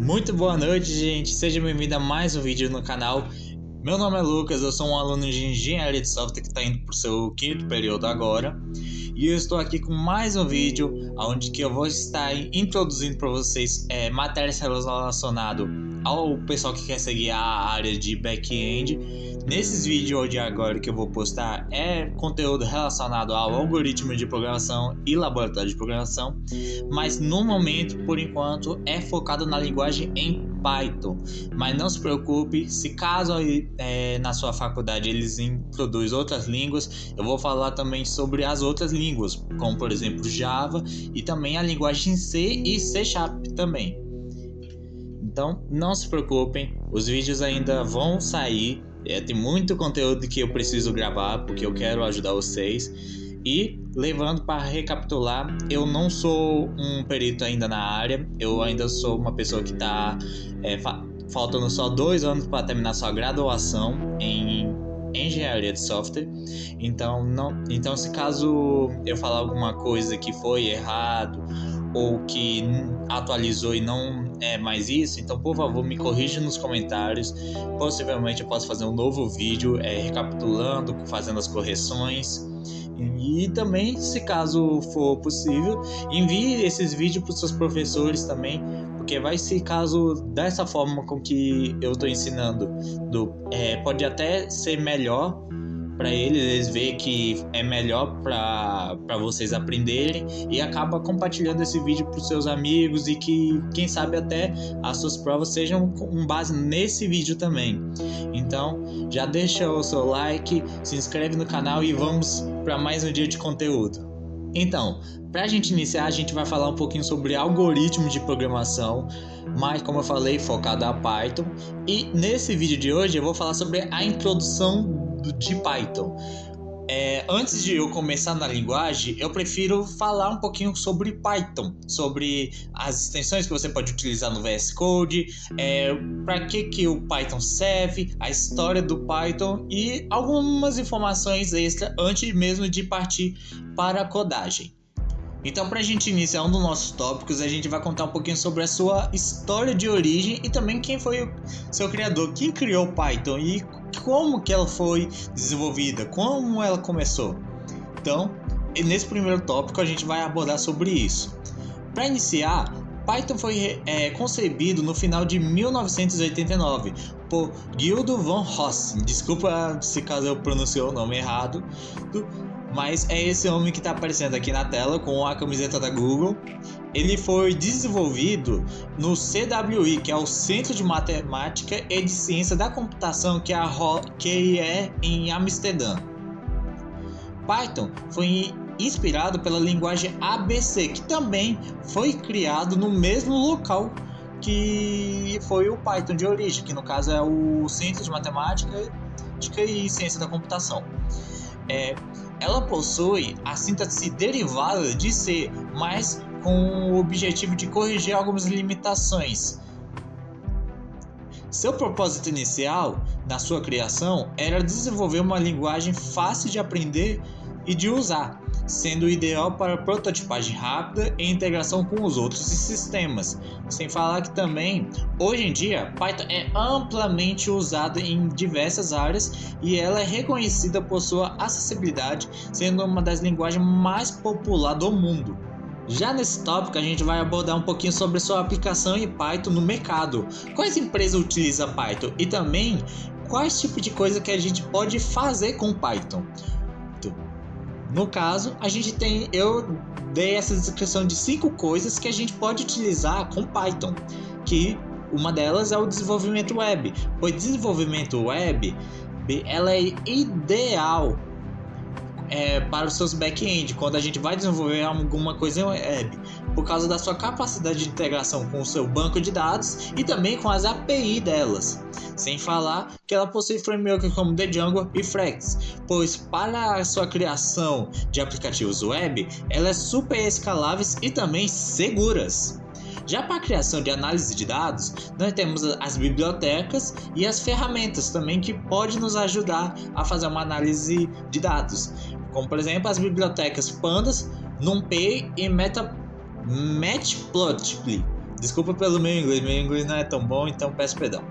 Muito boa noite, gente. Seja bem-vindo a mais um vídeo no canal. Meu nome é Lucas, eu sou um aluno de Engenharia de Software que está indo para o seu quinto período agora. E eu estou aqui com mais um vídeo onde que eu vou estar introduzindo para vocês matérias relacionadas ao pessoal que quer seguir a área de back-end. Nesses vídeos de agora que eu vou postar conteúdo relacionado ao algoritmo de programação e laboratório de programação, mas no momento, por enquanto, é focado na linguagem em Python. Mas não se preocupe, se caso na sua faculdade eles introduzem outras línguas, eu vou falar também sobre as outras línguas, como por exemplo Java e também a linguagem C e C# também. Então não se preocupem, os vídeos ainda vão sair. Tem muito conteúdo que eu preciso gravar porque eu quero ajudar vocês. E levando para recapitular, eu não sou um perito ainda na área, eu ainda sou uma pessoa que está faltando só 2 anos para terminar sua graduação em Engenharia de Software. Então se caso eu falar alguma coisa que foi errado ou que atualizou e não é mais isso, então por favor me corrija nos comentários. Possivelmente eu posso fazer um novo vídeo recapitulando, fazendo as correções. E também, se caso for possível, envie esses vídeos para os seus professores também, porque vai ser caso dessa forma com que eu estou ensinando, pode até ser melhor para eles verem que é melhor para vocês aprenderem, e acaba compartilhando esse vídeo para os seus amigos e que quem sabe até as suas provas sejam com base nesse vídeo também. Então já deixa o seu like, se inscreve no canal e vamos para mais um dia de conteúdo. Então, para a gente iniciar, a gente vai falar um pouquinho sobre algoritmo de programação, mas como eu falei, focado a Python. E nesse vídeo de hoje eu vou falar sobre a introdução de Python. Antes de eu começar na linguagem, eu prefiro falar um pouquinho sobre Python, sobre as extensões que você pode utilizar no VS Code, para que o Python serve, a história do Python e algumas informações extra antes mesmo de partir para a codagem. Então, para a gente iniciar um dos nossos tópicos, a gente vai contar um pouquinho sobre a sua história de origem e também quem foi o seu criador, quem criou o Python e como que ela foi desenvolvida, como ela começou. Então, nesse primeiro tópico a gente vai abordar sobre isso. Para iniciar, Python foi concebido no final de 1989 por Guido von Rossum. Desculpa se caso eu pronunciei o nome errado, mas é esse homem que está aparecendo aqui na tela com a camiseta da Google. Ele foi desenvolvido no CWI, que é o Centro de Matemática e de Ciência da Computação, que é em Amsterdã. Python foi inspirado pela linguagem ABC, que também foi criado no mesmo local que foi o Python de origem, que no caso é o Centro de Matemática e Ciência da Computação. Ela possui a síntese derivada de C, mas com o objetivo de corrigir algumas limitações. Seu propósito inicial na sua criação era desenvolver uma linguagem fácil de aprender e de usar, sendo ideal para prototipagem rápida e integração com os outros sistemas. Sem falar que também, hoje em dia, Python é amplamente usada em diversas áreas e ela é reconhecida por sua acessibilidade, sendo uma das linguagens mais populares do mundo. Já nesse tópico a gente vai abordar um pouquinho sobre sua aplicação em Python no mercado. Quais empresas utilizam Python e também quais tipos de coisa que a gente pode fazer com Python. No caso, eu dei essa descrição de 5 coisas que a gente pode utilizar com Python, que uma delas é o desenvolvimento web. O desenvolvimento web, ela é ideal para os seus back-end, quando a gente vai desenvolver alguma coisa em web, por causa da sua capacidade de integração com o seu banco de dados e também com as API delas. Sem falar que ela possui frameworks como Django e Flex, pois para a sua criação de aplicativos web, elas são super escaláveis e também seguras. Já para a criação de análise de dados, nós temos as bibliotecas e as ferramentas também que podem nos ajudar a fazer uma análise de dados, como por exemplo as bibliotecas Pandas, NumPy e Matplotlib. Desculpa pelo meu inglês não é tão bom, então peço perdão.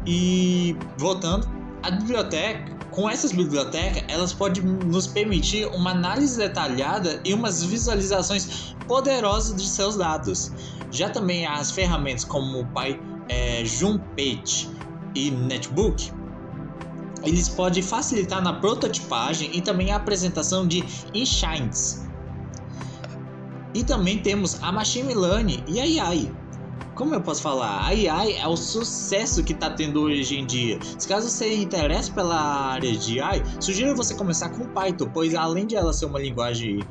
E voltando, a biblioteca, com essas bibliotecas, elas podem nos permitir uma análise detalhada e umas visualizações poderosas de seus dados. Já também as ferramentas como o Junpage e Netbook, eles podem facilitar na prototipagem e também a apresentação de insights. E também temos a Machine Learning e a AI. Como eu posso falar? A AI é o sucesso que está tendo hoje em dia. Se caso você interessa pela área de AI, sugiro você começar com Python, pois além de ela ser uma linguagem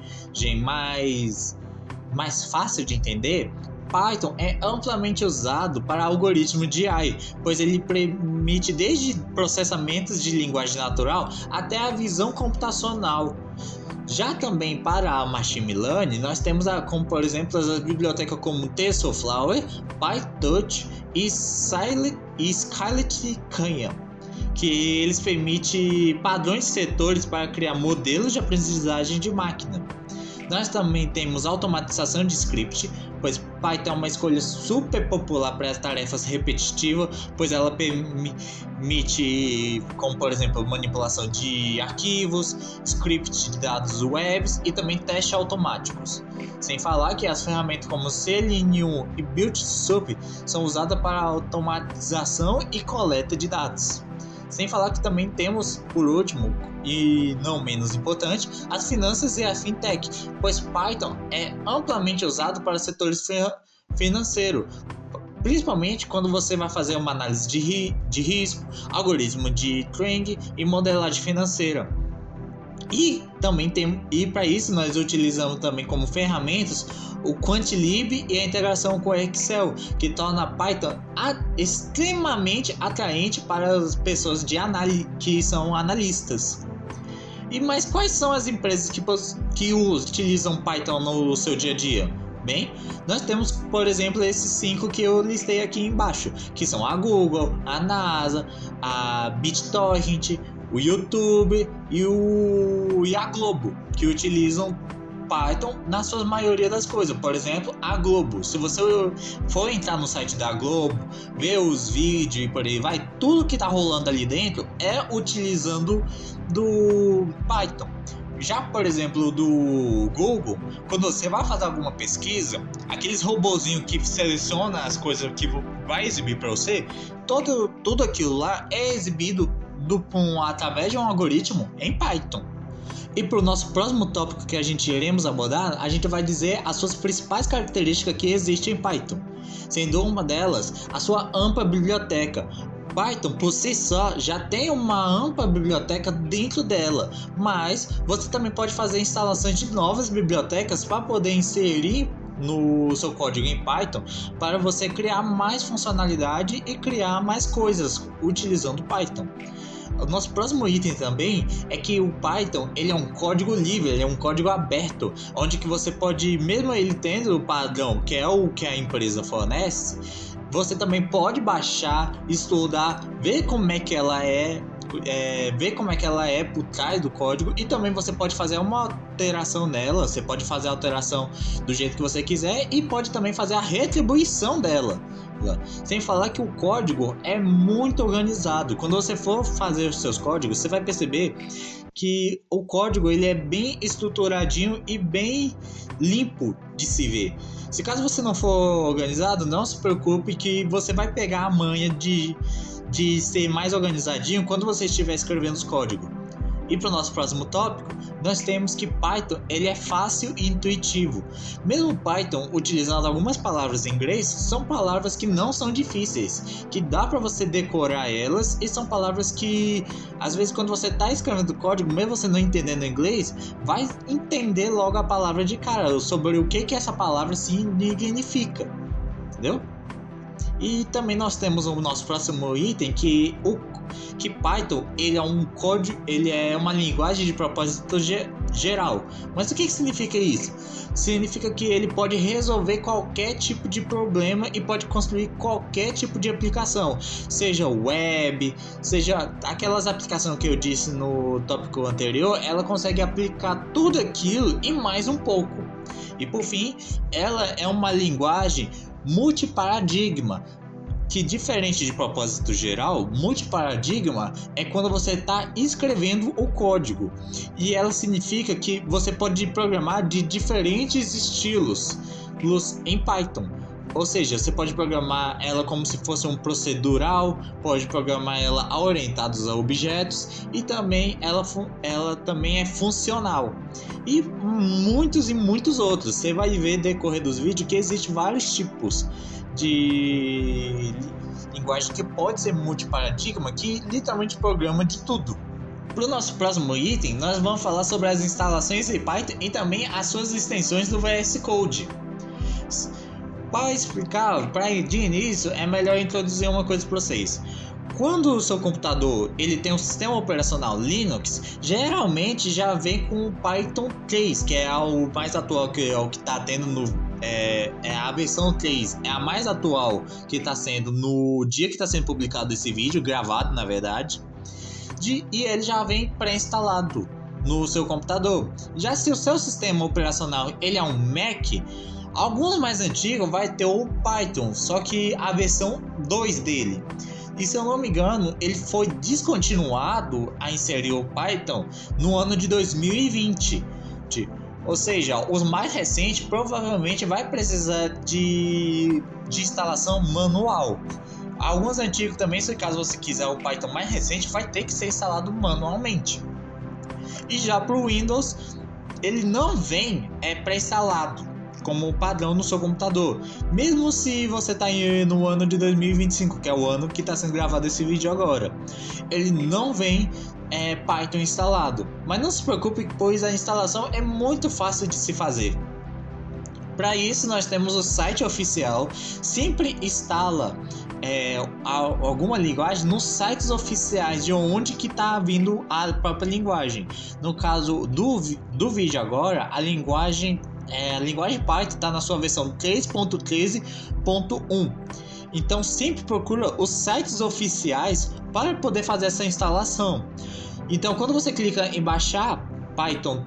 mais fácil de entender, Python é amplamente usado para algoritmos de AI, pois ele permite desde processamentos de linguagem natural até a visão computacional. Já também para a Machine Learning, nós temos como por exemplo as bibliotecas como TensorFlow, PyTorch e Scikit-Learn, que eles permitem padrões de setores para criar modelos de aprendizagem de máquina. Nós também temos automatização de script, pois Python é uma escolha super popular para as tarefas repetitivas, pois ela permite, como por exemplo, manipulação de arquivos, script de dados webs e também testes automáticos. Sem falar que as ferramentas como Selenium e Build-Sup são usadas para automatização e coleta de dados. Sem falar que também temos, por último, e não menos importante, as finanças e a fintech, pois Python é amplamente usado para setores financeiros, principalmente quando você vai fazer uma análise de risco, algoritmo de trading e modelagem financeira. E também para isso nós utilizamos também como ferramentas o Quantlib e a integração com o Excel, que torna Python extremamente atraente para as pessoas que são analistas. Mas quais são as empresas que utilizam Python no seu dia a dia? Bem, nós temos, por exemplo, esses 5 que eu listei aqui embaixo, que são a Google, a NASA, a BitTorrent, o YouTube e a Globo, que utilizam Python na sua maioria das coisas. Por exemplo, a Globo. Se você for entrar no site da Globo, ver os vídeos e por aí vai, tudo que está rolando ali dentro é utilizando do Python. Já, por exemplo, do Google, quando você vai fazer alguma pesquisa, aqueles robozinhos que seleciona as coisas que vai exibir para você, tudo aquilo lá é exibido através de um algoritmo em Python. E para o nosso próximo tópico que a gente iremos abordar, a gente vai dizer as suas principais características que existem em Python, sendo uma delas a sua ampla biblioteca. Python por si só já tem uma ampla biblioteca dentro dela, mas você também pode fazer instalações de novas bibliotecas para poder inserir no seu código em Python, para você criar mais funcionalidade e criar mais coisas utilizando Python. O nosso próximo item também é que o Python ele é um código livre, ele é um código aberto, onde que você pode, mesmo ele tendo o padrão que é o que a empresa fornece, você também pode baixar, estudar, ver como é que ela é por trás do código, e também você pode fazer uma alteração nela. Você pode fazer a alteração do jeito que você quiser e pode também fazer a retribuição dela. Sem falar que o código é muito organizado. Quando você for fazer os seus códigos, você vai perceber que o código ele é bem estruturadinho e bem limpo de se ver. Se caso você não for organizado, não se preocupe que você vai pegar a manha de ser mais organizadinho quando você estiver escrevendo os códigos. E para o nosso próximo tópico, nós temos que Python ele é fácil e intuitivo. Mesmo Python utilizando algumas palavras em inglês, são palavras que não são difíceis, que dá para você decorar elas, e são palavras que às vezes quando você está escrevendo código, mesmo você não entendendo inglês, vai entender logo a palavra de cara, sobre o que essa palavra significa, entendeu? E também nós temos o nosso próximo item, que Python ele é um código, ele é uma linguagem de propósito geral. Mas o que significa isso? Significa que ele pode resolver qualquer tipo de problema e pode construir qualquer tipo de aplicação, seja web, seja aquelas aplicações que eu disse no tópico anterior, ela consegue aplicar tudo aquilo e mais um pouco. E por fim, ela é uma linguagem multiparadigma, que diferente de propósito geral, multiparadigma é quando você está escrevendo o código, e ela significa que você pode programar de diferentes estilos em Python. Ou seja, você pode programar ela como se fosse um procedural, pode programar ela orientados a objetos, e também ela também é funcional. E muitos outros. Você vai ver no decorrer dos vídeos que existem vários tipos de linguagem que pode ser multiparadigma, que literalmente programa de tudo. Para o nosso próximo item, nós vamos falar sobre as instalações de Python e também as suas extensões do VS Code. Para explicar, de início, é melhor introduzir uma coisa para vocês. Quando o seu computador ele tem um sistema operacional Linux, geralmente já vem com o Python 3, que é o mais atual, que é o que está tendo a versão 3, é a mais atual que está sendo no dia que está sendo publicado esse vídeo, gravado na verdade, e ele já vem pré-instalado no seu computador. Já se o seu sistema operacional ele é um Mac, alguns mais antigos vai ter o Python, só que a versão 2 dele. E se eu não me engano, ele foi descontinuado a inserir o Python no ano de 2020. Ou seja, os mais recentes provavelmente vai precisar de instalação manual. Alguns antigos também, se caso você quiser o Python mais recente, vai ter que ser instalado manualmente. E já para o Windows, ele não vem pré-instalado como padrão no seu computador, mesmo se você está no ano de 2025, que é o ano que está sendo gravado esse vídeo agora. Ele não vem Python instalado, mas não se preocupe, pois a instalação é muito fácil de se fazer. Para isso nós temos o site oficial. Sempre instala alguma linguagem nos sites oficiais de onde que está vindo a própria linguagem. No caso do vídeo agora, a linguagem Python está na sua versão 3.13.1. Então sempre procura os sites oficiais para poder fazer essa instalação. Então quando você clica em baixar Python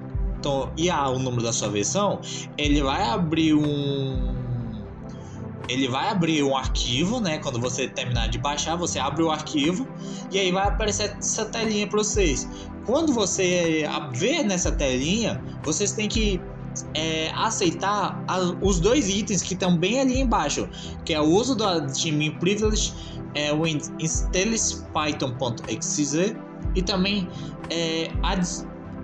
e o número da sua versão, ele vai abrir um arquivo, né? Quando você terminar de baixar, você abre o arquivo e aí vai aparecer essa telinha para vocês. Quando você ver nessa telinha, vocês têm que aceitar os dois itens que estão bem ali embaixo, que é o uso do admin privilege, o installspython.exe e também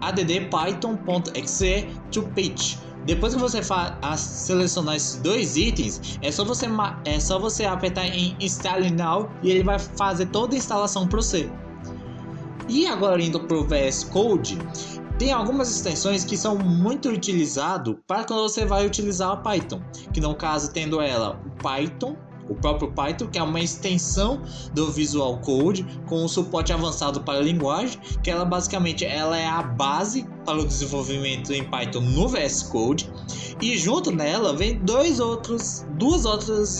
addpython.exe to page. Depois que você selecionar esses dois itens, é só você apertar em Install Now e ele vai fazer toda a instalação para você. E agora indo para o VS Code, tem algumas extensões que são muito utilizadas para quando você vai utilizar a Python, que no caso tendo ela o próprio Python, que é uma extensão do Visual Code com um suporte avançado para a linguagem, que ela basicamente é a base para o desenvolvimento em Python no VS Code, e junto nela vem duas outras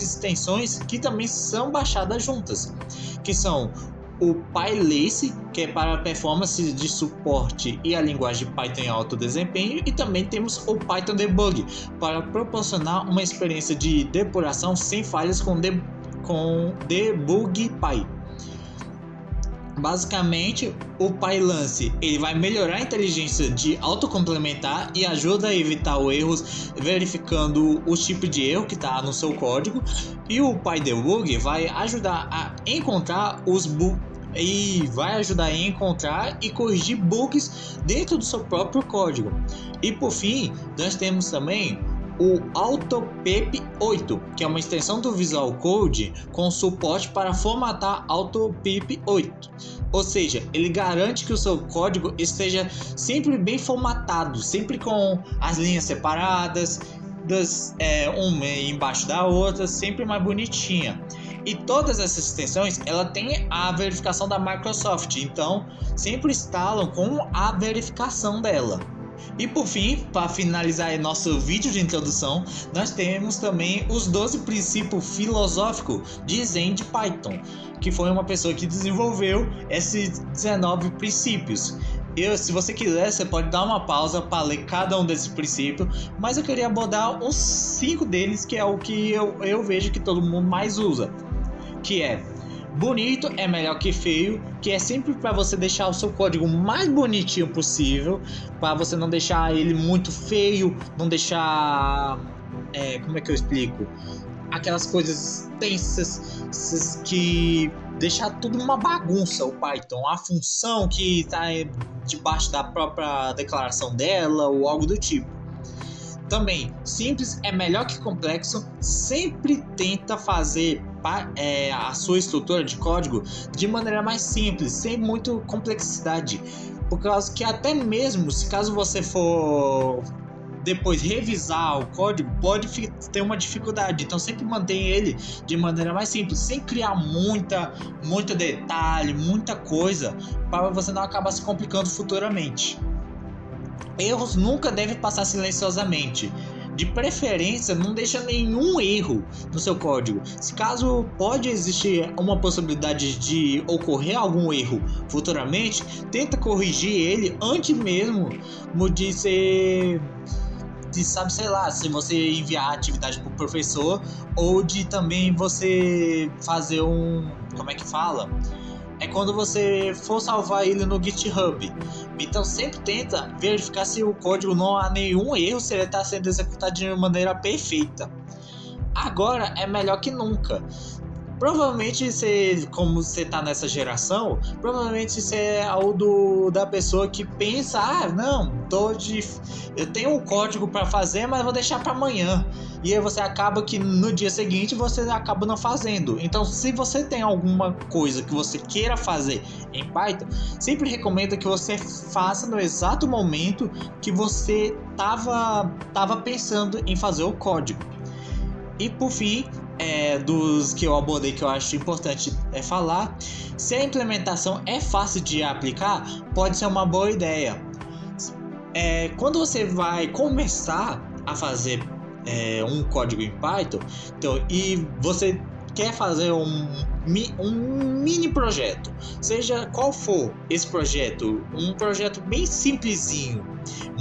extensões que também são baixadas juntas, que são o PyLace, que é para performance de suporte e a linguagem Python em alto desempenho, e também temos o Python Debug, para proporcionar uma experiência de depuração sem falhas com DebugPy. Basicamente, o PyLace ele vai melhorar a inteligência de autocomplementar e ajuda a evitar os erros verificando o tipo de erro que está no seu código, e o PyDebug vai ajudar a encontrar e corrigir bugs dentro do seu próprio código. E por fim, nós temos também o AutoPip8, que é uma extensão do Visual Code com suporte para formatar AutoPip8. Ou seja, ele garante que o seu código esteja sempre bem formatado, sempre com as linhas separadas, uma embaixo da outra, sempre mais bonitinha. E todas essas extensões, ela tem a verificação da Microsoft, então sempre instalam com a verificação dela. E por fim, para finalizar nosso vídeo de introdução, nós temos também os 12 princípios filosóficos de Zen de Python, que foi uma pessoa que desenvolveu esses 19 princípios. Se você quiser, você pode dar uma pausa para ler cada um desses princípios, mas eu queria abordar uns 5 deles, que é o que eu vejo que todo mundo mais usa, que é: bonito é melhor que feio, que é sempre para você deixar o seu código mais bonitinho possível, para você não deixar ele muito feio, não deixar, como é que eu explico? Aquelas coisas tensas que deixar tudo uma bagunça. O Python, a função que está debaixo da própria declaração dela ou algo do tipo. Também, simples é melhor que complexo. Sempre tenta fazer a sua estrutura de código de maneira mais simples, sem muita complexidade, por causa que até mesmo se caso você for depois revisar o código, pode ter uma dificuldade. Então sempre mantém ele de maneira mais simples, sem criar muito detalhe, muita coisa, para você não acabar se complicando futuramente. Erros nunca devem passar silenciosamente. De preferência, não deixa nenhum erro no seu código. Se caso pode existir uma possibilidade de ocorrer algum erro futuramente, tenta corrigir ele antes mesmo de ser... sabe, sei lá, se você enviar a atividade para o professor, ou de também você fazer como é que fala? É quando você for salvar ele no GitHub. Então sempre tenta verificar se o código não há nenhum erro, se ele está sendo executado de maneira perfeita. Agora é melhor que nunca. Provavelmente como você tá nessa geração, provavelmente você é da pessoa que pensa: não, eu tenho um código para fazer, mas vou deixar para amanhã. E aí você acaba que no dia seguinte você acaba não fazendo. Então, se você tem alguma coisa que você queira fazer em Python, sempre recomendo que você faça no exato momento que você tava pensando em fazer o código. E por fim, dos que eu abordei, que eu acho importante falar, se a implementação é fácil de aplicar, pode ser uma boa ideia. Quando você vai começar a fazer um código em Python, e você quer fazer um mini projeto, seja qual for esse projeto, um projeto bem simplesinho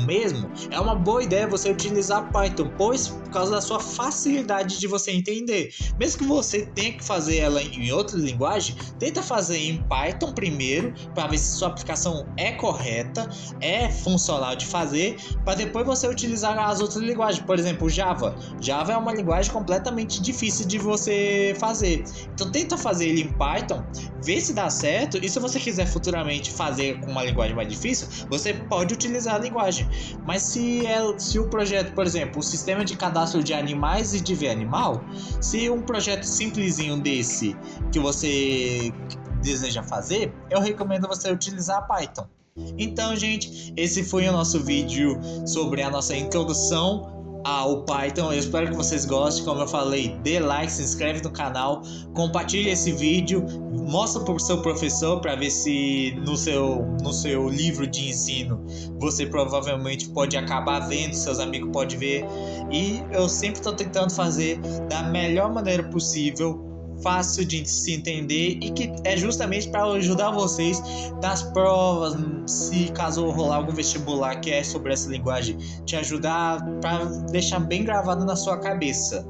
mesmo, é uma boa ideia você utilizar Python, pois por causa da sua facilidade de você entender. Mesmo que você tenha que fazer ela em outra linguagem, tenta fazer em Python primeiro, para ver se sua aplicação é correta, é funcional de fazer, para depois você utilizar as outras linguagens. Por exemplo, Java é uma linguagem completamente difícil de você fazer, então tenta fazer ele em Python, vê se dá certo, e se você quiser futuramente fazer com uma linguagem mais difícil, você pode utilizar a linguagem. Mas se o projeto, por exemplo, o sistema de cadastro de animais e de ver animal, se um projeto simplesinho desse que você deseja fazer, eu recomendo você utilizar Python. Então, gente, esse foi o nosso vídeo sobre a nossa introdução ao Python. Eu espero que vocês gostem. Como eu falei, dê like, se inscreve no canal, compartilhe esse vídeo, mostra para o seu professor para ver se no seu livro de ensino você provavelmente pode acabar vendo, seus amigos podem ver. E eu sempre estou tentando fazer da melhor maneira possível, fácil de se entender, e que é justamente para ajudar vocês nas provas, se caso rolar algum vestibular que é sobre essa linguagem, te ajudar para deixar bem gravado na sua cabeça.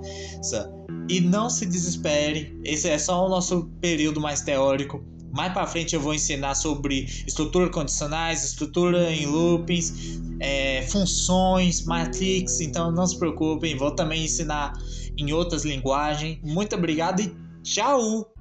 E não se desespere, esse é só o nosso período mais teórico. Mais para frente eu vou ensinar sobre estrutura condicionais, estrutura em loopings, funções, matrix, então não se preocupem, vou também ensinar em outras linguagens. Muito obrigado e tchau!